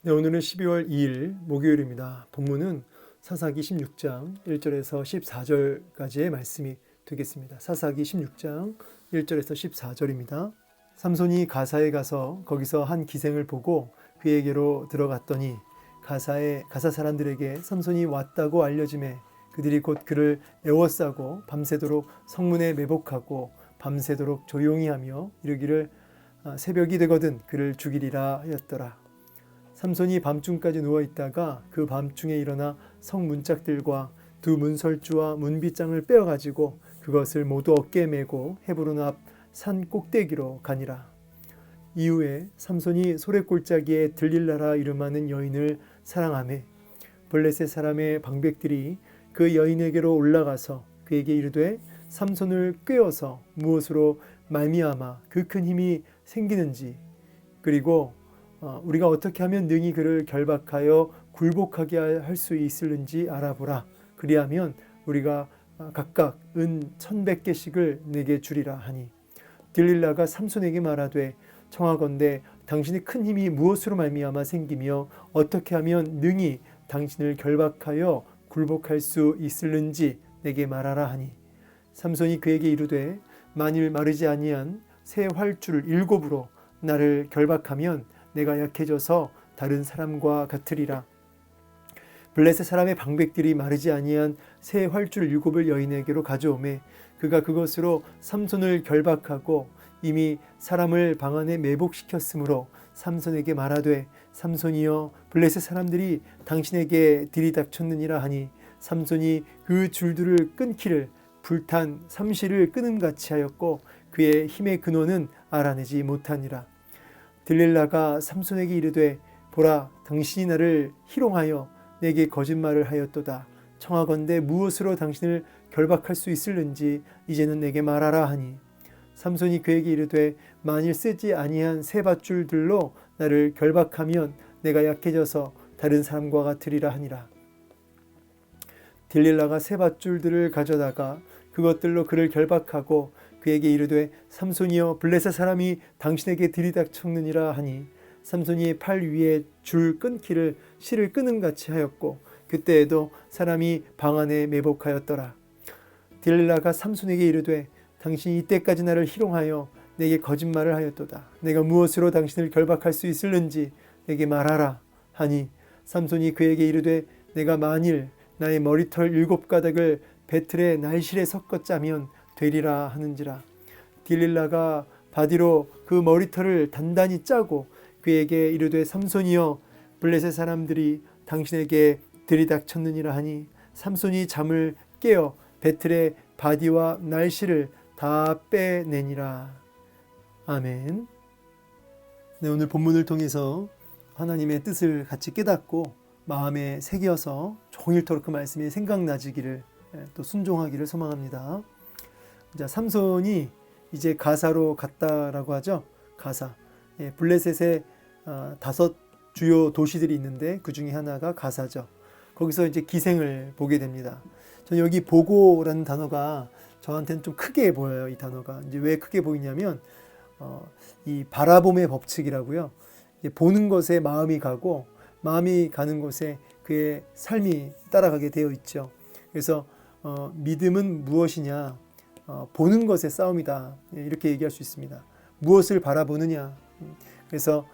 네, 오늘은 12월 2일 목요일입니다. 본문은 사사기 16장 1절에서 14절까지의 말씀이 되겠습니다. 사사기 16장 1절에서 14절입니다. 삼손이 가사에 가서 거기서 한 기생을 보고 그에게로 들어갔더니 가사 사람들에게 삼손이 왔다고 알려지매 그들이 곧 그를 에워싸고 밤새도록 성문에 매복하고 밤새도록 조용히 하며 이르기를 새벽이 되거든 그를 죽이리라 하였더라. 삼손이 밤중까지 누워있다가 그 밤중에 일어나 성 문짝들과 두 문설주와 문빗장을 빼어가지고 그것을 모두 어깨에 메고 헤브론 앞 산 꼭대기로 가니라. 이후에 삼손이 소래골짜기에 들릴라라 이름하는 여인을 사랑하매 블레셋 사람의 방백들이 그 여인에게로 올라가서 그에게 이르되 삼손을 꾀어서 무엇으로 말미암아 그 큰 힘이 생기는지 그리고 우리가 어떻게 하면 능히 그를 결박하여 굴복하게 할 수 있을는지 알아보라. 그리하면 우리가 각각 은 1,100개씩을 내게 주리라 하니 딜릴라가 삼손에게 말하되 청하건대 당신의 큰 힘이 무엇으로 말미암아 생기며 어떻게 하면 능히 당신을 결박하여 굴복할 수 있을는지 내게 말하라 하니 삼손이 그에게 이르되 만일 마르지 아니한 새 활줄 7으로 나를 결박하면 내가 약해져서 다른 사람과 같으리라. 블레셋 사람의 방백들이 마르지 아니한 새 활줄 7을 여인에게로 가져오매 그가 그것으로 삼손을 결박하고 이미 사람을 방 안에 매복시켰으므로 삼손에게 말하되 삼손이여 블레셋 사람들이 당신에게 들이닥쳤느니라 하니 삼손이 그 줄들을 끊기를 불탄 삼시를 끊음같이 하였고 그의 힘의 근원은 알아내지 못하니라. 들릴라가 삼손에게 이르되 보라 당신이 나를 희롱하여 내게 거짓말을 하였도다. 청하건대 무엇으로 당신을 결박할 수 있을는지 이제는 내게 말하라 하니 삼손이 그에게 이르되 만일 쓰지 아니한 새 밧줄들로 나를 결박하면 내가 약해져서 다른 사람과 같으리라 하니라. 딜릴라가 새 밧줄들을 가져다가 그것들로 그를 결박하고 그에게 이르되 삼손이여 블레셋 사람이 당신에게 들이닥쳤느니라 하니 삼손이 팔 위에 줄 끊기를 실을 끊음같이 하였고 그때에도 사람이 방 안에 매복하였더라. 딜릴라가 삼손에게 이르되 당신이 이때까지 나를 희롱하여 내게 거짓말을 하였도다. 내가 무엇으로 당신을 결박할 수 있을는지 내게 말하라 하니 삼손이 그에게 이르되 내가 만일 나의 머리털 7가닥을 배틀에 날실에 섞어 짜면 되리라 하는지라. 딜릴라가 바디로 그 머리털을 단단히 짜고 그에게 이르되 삼손이여 블레셋 사람들이 당신에게 들이닥쳤느니라 하니 삼손이 잠을 깨어 배틀의 바디와 날실을 다 빼내니라. 아멘. 네, 오늘 본문을 통해서 하나님의 뜻을 같이 깨닫고 마음에 새겨서 종일토록 그 말씀이 생각나지기를 또 순종하기를 소망합니다. 자, 삼손이 이제 가사로 갔다라고 하죠. 가사. 블레셋에 5 주요 도시들이 있는데 그 중에 하나가 가사죠. 거기서 이제 기생을 보게 됩니다. 저는 여기 보고라는 단어가 저한테는 좀 크게 보여요. 이 단어가 이제 왜 크게 보이냐면 이 바라봄의 법칙이라고요. 보는 것에 마음이 가고 마음이 가는 곳에 그의 삶이 따라가게 되어 있죠. 그래서 믿음은 무엇이냐? 보는 것의 싸움이다. 이렇게 얘기할 수 있습니다. 무엇을 바라보느냐? 그래서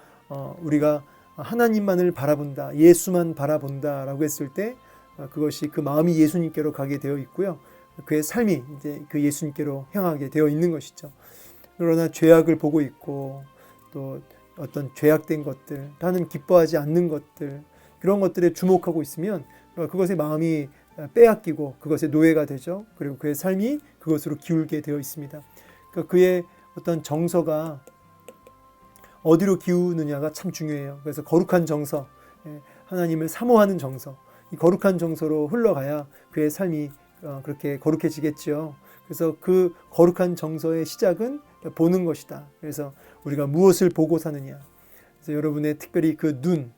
우리가 하나님만을 바라본다, 예수만 바라본다라고 했을 때 그것이 그 마음이 예수님께로 가게 되어 있고요. 그의 삶이 이제 그 예수님께로 향하게 되어 있는 것이죠. 그러나 죄악을 보고 있고 또 어떤 죄악된 것들, 하나님 기뻐하지 않는 것들, 그런 것들에 주목하고 있으면 그것의 마음이 빼앗기고 그것의 노예가 되죠. 그리고 그의 삶이 그것으로 기울게 되어 있습니다. 그러니까 그의 어떤 정서가 어디로 기우느냐가 참 중요해요. 그래서 거룩한 정서, 하나님을 사모하는 정서, 이 거룩한 정서로 흘러가야 그의 삶이 그렇게 거룩해지겠죠. 그래서 그 거룩한 정서의 시작은 보는 것이다. 그래서 우리가 무엇을 보고 사느냐. 그래서 여러분의 특별히 그 눈,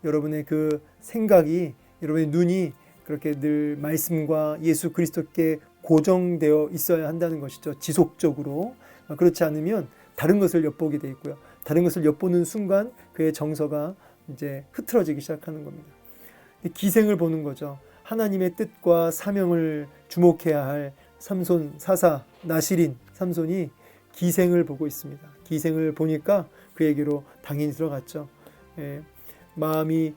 여러분의 그 생각이, 여러분의 눈이 그렇게 늘 말씀과 예수 그리스도께 고정되어 있어야 한다는 것이죠. 지속적으로. 그렇지 않으면 다른 것을 엿보게 돼 있고요. 다른 것을 엿보는 순간 그의 정서가 이제 흐트러지기 시작하는 겁니다. 기생을 보는 거죠. 하나님의 뜻과 사명을 주목해야 할 삼손 사사 나실인 삼손이 기생을 보고 있습니다. 기생을 보니까 그에게로 당연히 들어갔죠. 마음이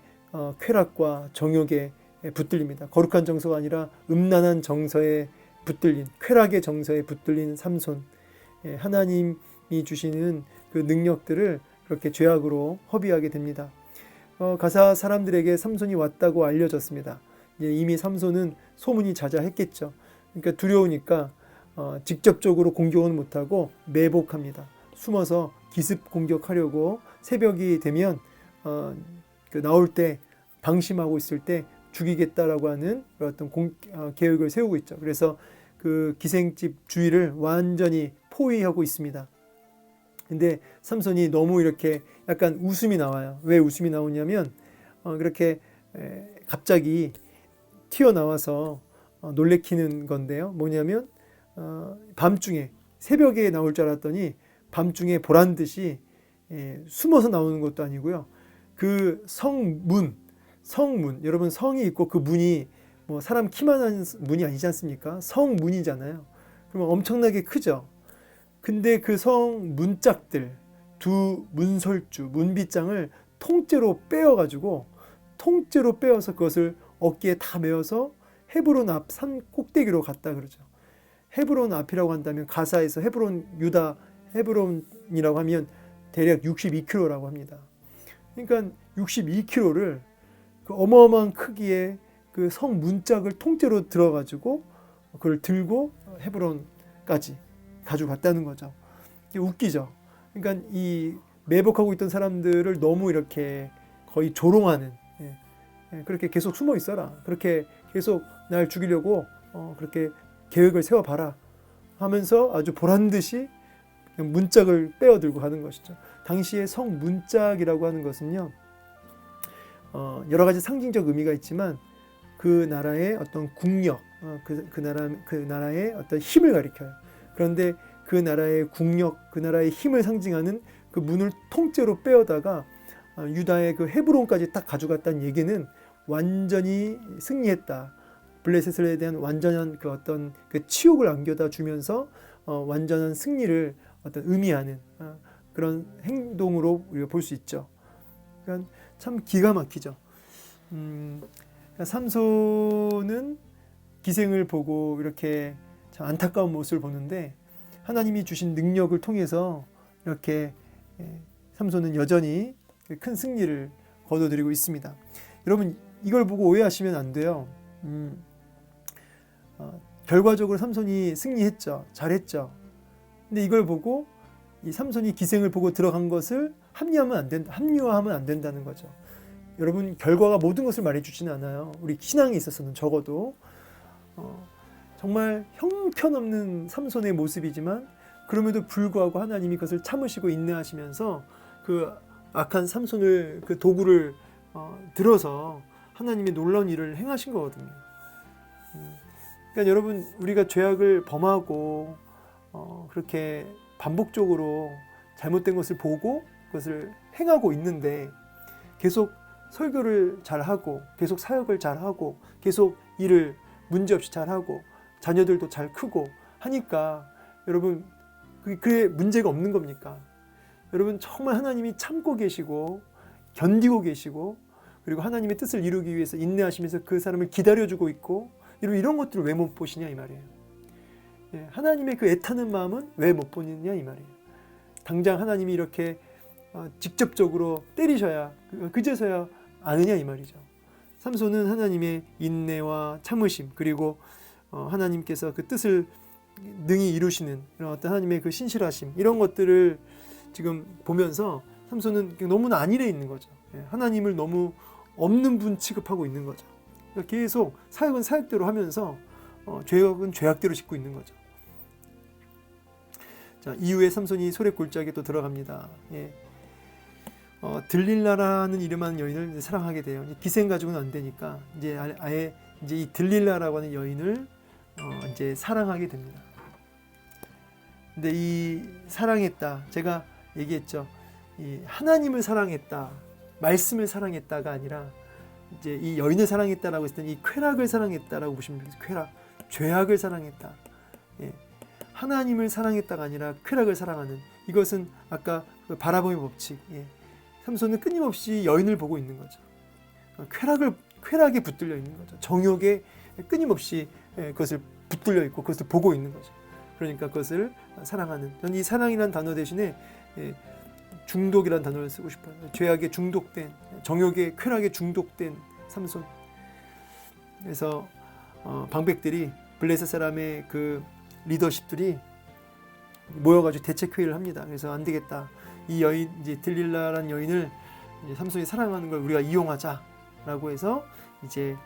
쾌락과 정욕에 붙들립니다. 거룩한 정서가 아니라 음란한 정서에 붙들린, 쾌락의 정서에 붙들린 삼손. 하나님이 주시는 그 능력들을 그렇게 죄악으로 허비하게 됩니다. 가사 사람들에게 삼손이 왔다고 알려졌습니다. 이미 삼손은 소문이 자자했겠죠. 그러니까 두려우니까 직접적으로 공격은 못하고 매복합니다. 숨어서 기습 공격하려고 새벽이 되면 나올 때 방심하고 있을 때 죽이겠다라고 하는 어떤 계획을 세우고 있죠. 그래서 그 기생집 주위를 완전히 포위하고 있습니다. 근데 삼손이 너무 이렇게 약간 웃음이 나와요. 왜 웃음이 나오냐면 그렇게 갑자기 튀어나와서 놀래키는 건데요. 뭐냐면 밤중에 새벽에 나올 줄 알았더니 밤중에 보란 듯이 숨어서 나오는 것도 아니고요. 그 성문 여러분 성이 있고 그 문이 뭐 사람 키만한 문이 아니지 않습니까? 성문이잖아요. 그러면 엄청나게 크죠. 근데 그 성 문짝들 두 문설주 문빗장을 통째로 빼어서 그것을 어깨에 다 메어서 헤브론 앞 산 꼭대기로 갔다 그러죠. 헤브론 앞이라고 한다면 가사에서 유다 헤브론이라고 하면 대략 62km라고 합니다. 그러니까 62km를 그 어마어마한 크기의 그 성 문짝을 통째로 들어가지고 그걸 들고 헤브론까지 가져갔다는 거죠. 웃기죠. 그러니까 이 매복하고 있던 사람들을 너무 이렇게 거의 조롱하는, 그렇게 계속 숨어 있어라. 그렇게 계속 날 죽이려고 그렇게 계획을 세워봐라 하면서 아주 보란 듯이 문짝을 빼어들고 가는 것이죠. 당시에 성 문짝이라고 하는 것은요, 여러 가지 상징적 의미가 있지만 그 나라의 어떤 국력, 그 나라의 어떤 힘을 가리켜요. 그런데 그 나라의 국력, 그 나라의 힘을 상징하는 그 문을 통째로 빼어다가 유다의 그 헤브론까지 딱 가져갔다는 얘기는 완전히 승리했다. 블레셋에 대한 완전한 그 어떤 그 치욕을 안겨다 주면서 완전한 승리를 어떤 의미하는 그런 행동으로 우리가 볼 수 있죠. 그러니까 참 기가 막히죠. 그러니까 삼손은 기생을 보고 이렇게 참 안타까운 모습을 보는데 하나님이 주신 능력을 통해서 이렇게 삼손은 여전히 큰 승리를 거둬들이고 있습니다. 여러분 이걸 보고 오해하시면 안 돼요. 결과적으로 삼손이 승리했죠. 잘했죠. 근데 이걸 보고 이 삼손이 기생을 보고 들어간 것을 합리화하면 안 된다는 거죠. 여러분 결과가 모든 것을 말해주지는 않아요. 우리 신앙에 있어서는 적어도 정말 형편없는 삼손의 모습이지만 그럼에도 불구하고 하나님이 그것을 참으시고 인내하시면서 그 악한 삼손을 그 도구를 들어서 하나님의 놀라운 일을 행하신 거거든요. 그러니까 여러분 우리가 죄악을 범하고 그렇게 반복적으로 잘못된 것을 보고 그것을 행하고 있는데 계속 설교를 잘하고 계속 사역을 잘하고 계속 일을 문제없이 잘하고 자녀들도 잘 크고 하니까 여러분 그게 문제가 없는 겁니까? 여러분 정말 하나님이 참고 계시고 견디고 계시고 그리고 하나님의 뜻을 이루기 위해서 인내하시면서 그 사람을 기다려주고 있고 이런 것들을 왜 못 보시냐 이 말이에요. 하나님의 그 애타는 마음은 왜 못 보느냐 이 말이에요. 당장 하나님이 이렇게 직접적으로 때리셔야 그제서야 아느냐 이 말이죠. 삼손은 하나님의 인내와 참으심 그리고 하나님께서 그 뜻을 능히 이루시는 이런 어떤 하나님의 그 신실하심 이런 것들을 지금 보면서 삼손은 너무나 안일해 있는 거죠. 하나님을 너무 없는 분 취급하고 있는 거죠. 그러니까 계속 사역은 사역대로 하면서 죄악은 죄악대로 짓고 있는 거죠. 자, 이후에 삼손이 소래 골짜기에 또 들어갑니다. 들릴라라는 이름하는 여인을 이제 사랑하게 돼요. 기생 가지고는 안 되니까 이제 아예 이제 이 들릴라라고 하는 여인을 이제 사랑하게 됩니다. 근데 이 사랑했다 제가 얘기했죠. 이 하나님을 사랑했다 말씀을 사랑했다가 아니라 이제 이 여인을 사랑했다라고 했을 때는 이 쾌락을 사랑했다라고 보시면 됩니다. 쾌락, 죄악을 사랑했다. 예. 하나님을 사랑했다가 아니라 쾌락을 사랑하는, 이것은 아까 그 바라봄의 법칙. 예. 삼손은 끊임없이 여인을 보고 있는 거죠. 쾌락에 붙들려 있는 거죠. 정욕에 끊임없이 그것을 붙들려 있고 그것을 보고 있는 거죠. 그러니까 그것을 사랑하는. 저는 이 사랑이라는 단어 대신에 중독이라는 단어를 쓰고 싶어요. 죄악에 중독된, 정욕에, 쾌락에 중독된 삼손. 그래서 방백들이, 블레셋 사람의 그 리더십들이 모여가지고 대책 회의를 합니다. 그래서 안 되겠다. 이 여인, 이제 들릴라라는 여인을 이제 삼손이 사랑하는 걸 우리가 이용하자라고 해서 이제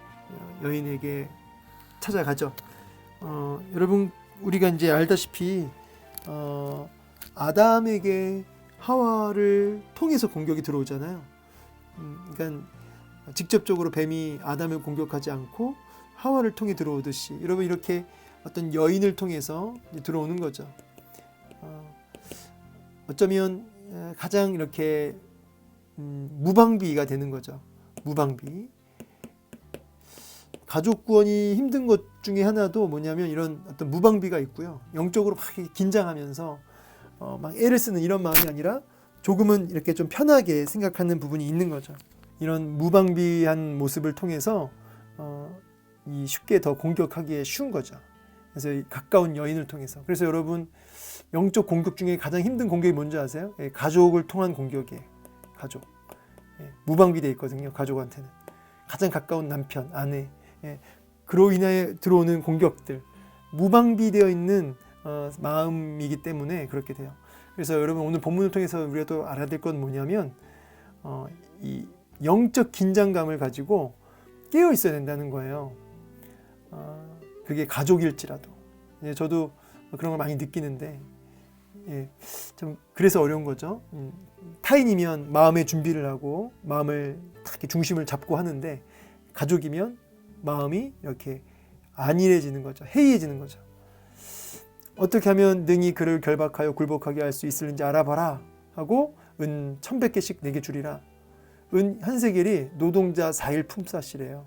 여인에게 찾아가죠. 여러분, 우리가 이제 알다시피 아담에게 하와를 통해서 공격이 들어오잖아요. 그러니까 직접적으로 뱀이 아담을 공격하지 않고 하와를 통해 들어오듯이 여러분 이렇게 어떤 여인을 통해서 들어오는 거죠. 어쩌면 가장 이렇게 무방비가 되는 거죠. 무방비. 가족 구원이 힘든 것 중에 하나도 뭐냐면 이런 어떤 무방비가 있고요. 영적으로 막 긴장하면서 막 애를 쓰는 이런 마음이 아니라 조금은 이렇게 좀 편하게 생각하는 부분이 있는 거죠. 이런 무방비한 모습을 통해서 이 쉽게 더 공격하기에 쉬운 거죠. 그래서 이 가까운 여인을 통해서. 그래서 여러분, 영적 공격 중에 가장 힘든 공격이 뭔지 아세요? 가족을 통한 공격이에요. 가족. 무방비되어 있거든요. 가족한테는. 가장 가까운 남편, 아내. 그로 인해 들어오는 공격들. 무방비되어 있는 마음이기 때문에 그렇게 돼요. 그래서 여러분, 오늘 본문을 통해서 우리가 또 알아야 될 건 뭐냐면 이 영적 긴장감을 가지고 깨어 있어야 된다는 거예요. 그게 가족일지라도. 저도 그런 걸 많이 느끼는데 좀 그래서 어려운 거죠. 타인이면 마음의 준비를 하고 마음을 딱 이렇게 중심을 잡고 하는데, 가족이면 마음이 이렇게 안일해지는 거죠. 해이해지는 거죠. 어떻게 하면 능히 그를 결박하여 굴복하게 할 수 있을는지 알아봐라 하고 은 1,100개씩 내게 주리라. 은 한 세겔이 노동자 4일 품삯이래요.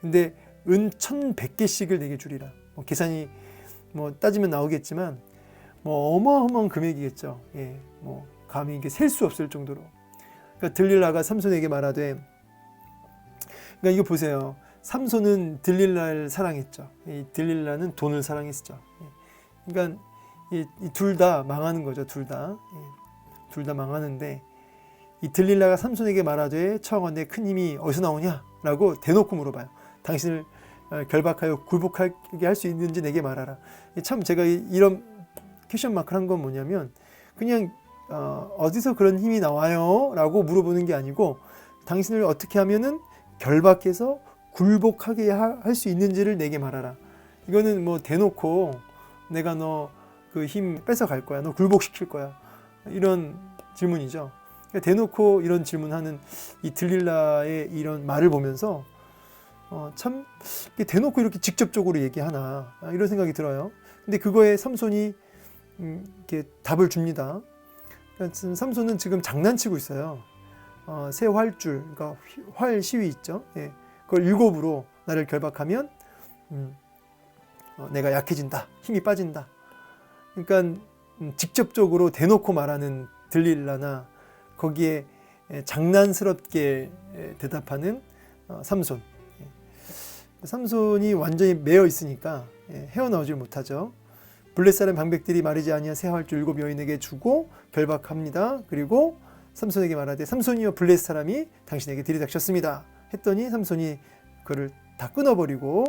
근데 은 1,100개씩을 내게 주리라. 계산이 따지면 나오겠지만 어마어마한 금액이겠죠. 감히 이게 셀 수 없을 정도로. 그러니까 들릴라가 삼손에게 말하되, 그러니까 이거 보세요. 삼손은 들릴라를 사랑했죠. 이 들릴라는 돈을 사랑했죠. 그러니까 이 둘 다 망하는 거죠. 둘 다 망하는데, 이 들릴라가 삼손에게 말하되 청하건대 큰 힘이 어디서 나오냐라고 대놓고 물어봐요. 당신을 결박하여 굴복하게 할 수 있는지 내게 말하라. 참 제가 이런 퀘션 마크를 한 건 뭐냐면, 그냥 어디서 그런 힘이 나와요? 라고 물어보는 게 아니고, 당신을 어떻게 하면은 결박해서 굴복하게 할 수 있는지를 내게 말하라. 이거는 대놓고 내가 너 그 힘 뺏어갈 거야. 너 굴복시킬 거야. 이런 질문이죠. 대놓고 이런 질문하는 이 들릴라의 이런 말을 보면서 참 대놓고 이렇게 직접적으로 얘기하나, 이런 생각이 들어요. 근데 그거에 삼손이 이렇게 답을 줍니다. 그러니까 삼손은 지금 장난치고 있어요. 새 활줄, 그러니까 활 시위 있죠. 그걸 7으로 나를 결박하면 내가 약해진다, 힘이 빠진다. 그러니까 직접적으로 대놓고 말하는 들릴라나, 거기에 장난스럽게 대답하는 삼손. 삼손이 완전히 매여 있으니까 헤어나오질 못하죠. 블레셋 사람 방백들이 마르지 아니한 새 활줄 7 여인에게 주고 결박합니다. 그리고 삼손에게 말하되 삼손이여 블레셋 사람이 당신에게 들이닥쳤습니다 했더니 삼손이 그를 다 끊어버리고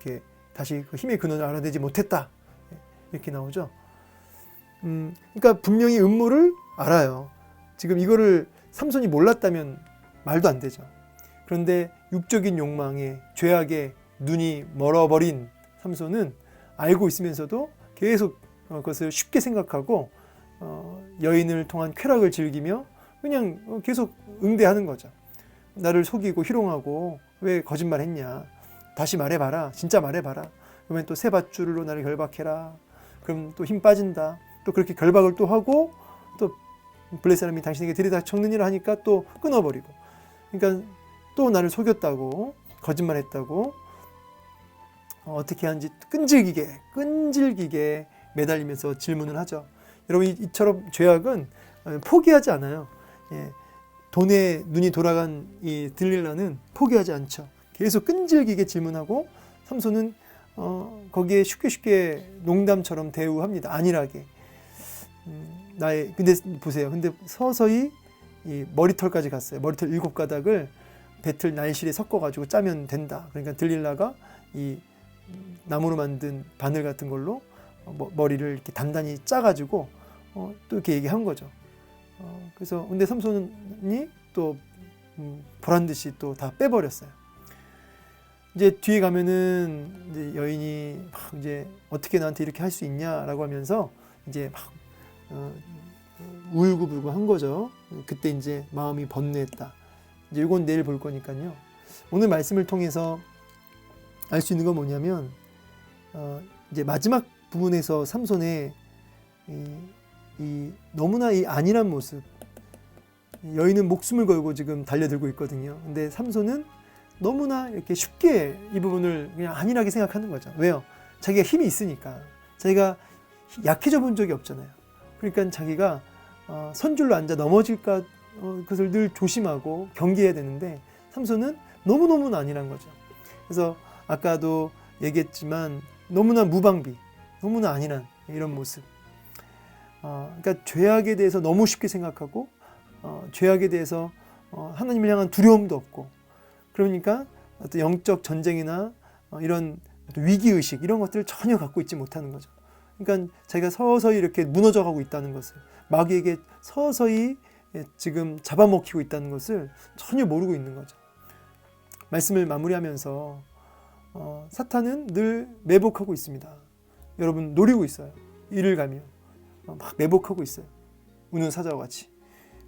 이렇게 다시 그 힘의 근원을 알아내지 못했다, 이렇게 나오죠. 그러니까 분명히 음모를 알아요. 지금 이거를 삼손이 몰랐다면 말도 안 되죠. 그런데 육적인 욕망에, 죄악에 눈이 멀어버린 삼손은 알고 있으면서도 계속 그것을 쉽게 생각하고 여인을 통한 쾌락을 즐기며 그냥 계속 응대하는 거죠. 나를 속이고 희롱하고 왜 거짓말 했냐, 다시 말해봐라, 진짜 말해봐라. 그러면 또 새 밧줄로 나를 결박해라. 그럼 또 힘 빠진다. 또 그렇게 결박을 또 하고 또 블레셋 사람이 당신에게 들이닥쳤느니라 하니까 또 끊어버리고, 그러니까 또 나를 속였다고, 거짓말했다고, 어떻게 하는지 끈질기게 매달리면서 질문을 하죠. 여러분, 이처럼 죄악은 포기하지 않아요. 예, 돈에 눈이 돌아간 이 들릴라는 포기하지 않죠. 계속 끈질기게 질문하고 삼손은 거기에 쉽게 농담처럼 대우합니다. 안일하게. 근데 보세요. 근데 서서히 이 머리털까지 갔어요. 머리털 7가닥을 배틀 날실에 섞어가지고 짜면 된다. 그러니까 들릴라가 이 나무로 만든 바늘 같은 걸로 머리를 이렇게 단단히 짜가지고 또 이렇게 얘기한 거죠. 그래서 근데 삼손이 또 보란 듯이 또 다 빼버렸어요. 이제 뒤에 가면은 이제 여인이 막 이제 어떻게 나한테 이렇게 할 수 있냐라고 하면서 이제 막 울고불고 한 거죠. 그때 이제 마음이 번뇌했다. 이제 이건 내일 볼 거니까요. 오늘 말씀을 통해서 알 수 있는 건 뭐냐면 이제 마지막 부분에서 삼손의 이 너무나 이 안일한 모습, 여인은 목숨을 걸고 지금 달려들고 있거든요. 근데 삼손은 너무나 이렇게 쉽게 이 부분을 그냥 안일하게 생각하는 거죠. 왜요? 자기가 힘이 있으니까. 자기가 약해져 본 적이 없잖아요. 그러니까 자기가 선줄로 앉아 넘어질까 그것을 늘 조심하고 경계해야 되는데 삼손은 너무너무 안일한 거죠. 그래서 아까도 얘기했지만 너무나 무방비, 너무나 안일한 이런 모습. 그러니까 죄악에 대해서 너무 쉽게 생각하고 죄악에 대해서 하나님을 향한 두려움도 없고, 그러니까 어떤 영적 전쟁이나 이런 위기의식 이런 것들을 전혀 갖고 있지 못하는 거죠. 그러니까 자기가 서서히 이렇게 무너져가고 있다는 것을, 마귀에게 서서히 지금 잡아먹히고 있다는 것을 전혀 모르고 있는 거죠. 말씀을 마무리하면서 사탄은 늘 매복하고 있습니다. 여러분 노리고 있어요. 이를 가며 막 매복하고 있어요. 우는 사자와 같이.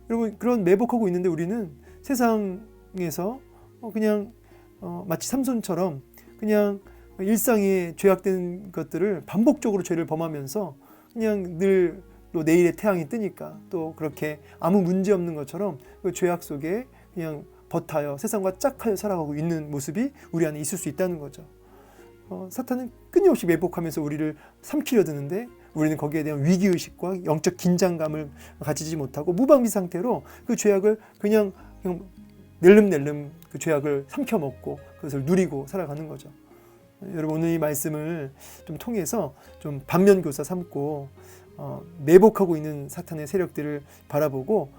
여러분 그런 매복하고 있는데 우리는 세상에서 그냥 마치 삼손처럼 그냥 일상에 죄악된 것들을 반복적으로 죄를 범하면서 그냥 늘 또 내일의 태양이 뜨니까 또 그렇게 아무 문제 없는 것처럼 그 죄악 속에 그냥 버타여 세상과 짝하여 살아가고 있는 모습이 우리 안에 있을 수 있다는 거죠. 사탄은 끊임없이 매복하면서 우리를 삼키려 드는데 우리는 거기에 대한 위기의식과 영적 긴장감을 가지지 못하고 무방비 상태로 그 죄악을 그냥 낼름낼름 그 죄악을 삼켜먹고 그것을 누리고 살아가는 거죠. 여러분 오늘 이 말씀을 좀 통해서 좀 반면교사 삼고 매복하고 있는 사탄의 세력들을 바라보고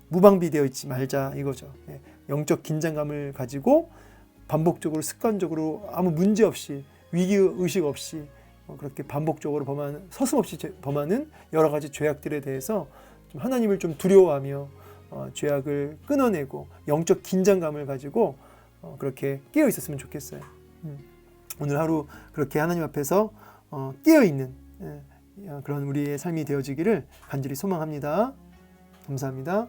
무방비되어 있지 말자 이거죠. 영적 긴장감을 가지고 반복적으로 습관적으로 아무 문제 없이 위기의식 없이 그렇게 반복적으로 서슴없이 범하는 여러 가지 죄악들에 대해서 좀 하나님을 좀 두려워하며 죄악을 끊어내고 영적 긴장감을 가지고 그렇게 깨어 있었으면 좋겠어요. 오늘 하루 그렇게 하나님 앞에서 깨어 있는 그런 우리의 삶이 되어지기를 간절히 소망합니다. 감사합니다.